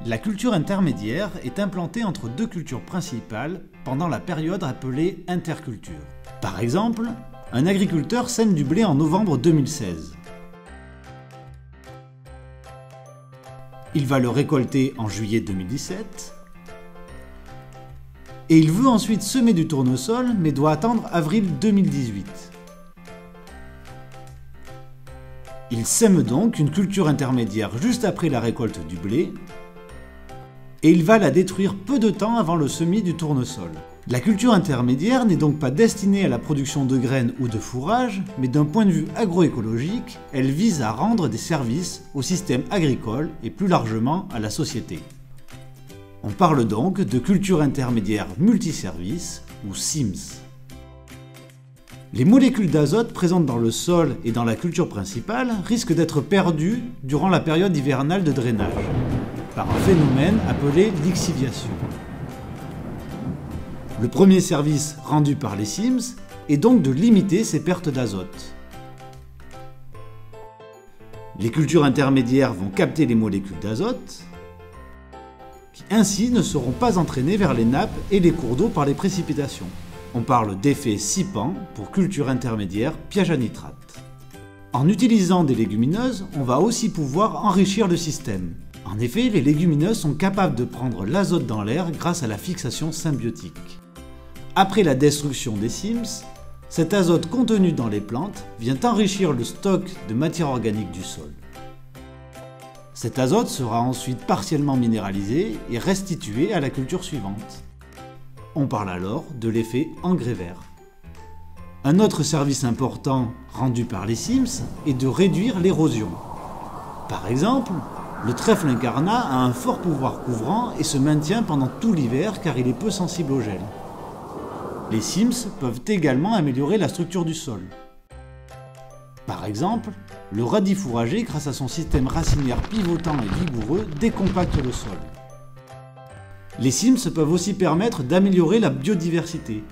La culture intermédiaire est implantée entre deux cultures principales pendant la période appelée interculture. Par exemple, un agriculteur sème du blé en novembre 2016. Il va le récolter en juillet 2017 et il veut ensuite semer du tournesol mais doit attendre avril 2018. Il sème donc une culture intermédiaire juste après la récolte du blé et il va la détruire peu de temps avant le semis du tournesol. La culture intermédiaire n'est donc pas destinée à la production de graines ou de fourrage, mais d'un point de vue agroécologique, elle vise à rendre des services au système agricole et plus largement à la société. On parle donc de culture intermédiaire multiservice ou SIMS. Les molécules d'azote présentes dans le sol et dans la culture principale risquent d'être perdues durant la période hivernale de drainage, par un phénomène appelé lixiviation. Le premier service rendu par les SIMS est donc de limiter ces pertes d'azote. Les cultures intermédiaires vont capter les molécules d'azote, qui ainsi ne seront pas entraînées vers les nappes et les cours d'eau par les précipitations. On parle d'effet SIPAN pour culture intermédiaire piège à nitrate. En utilisant des légumineuses, on va aussi pouvoir enrichir le système. En effet, les légumineuses sont capables de prendre l'azote dans l'air grâce à la fixation symbiotique. Après la destruction des SIMS, cet azote contenu dans les plantes vient enrichir le stock de matière organique du sol. Cet azote sera ensuite partiellement minéralisé et restitué à la culture suivante. On parle alors de l'effet engrais vert. Un autre service important rendu par les SIMS est de réduire l'érosion. Par exemple, le trèfle incarnat a un fort pouvoir couvrant et se maintient pendant tout l'hiver car il est peu sensible au gel. Les SIMS peuvent également améliorer la structure du sol. Par exemple, le radis fourragé, grâce à son système racinaire pivotant et vigoureux, décompacte le sol. Les SIMS peuvent aussi permettre d'améliorer la biodiversité,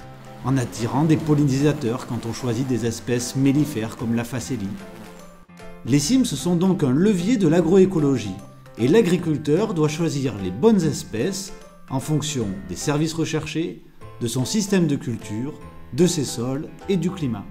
en attirant des pollinisateurs quand on choisit des espèces mellifères comme la facélie. Les SIMS sont donc un levier de l'agroécologie, et l'agriculteur doit choisir les bonnes espèces en fonction des services recherchés, de son système de culture, de ses sols et du climat.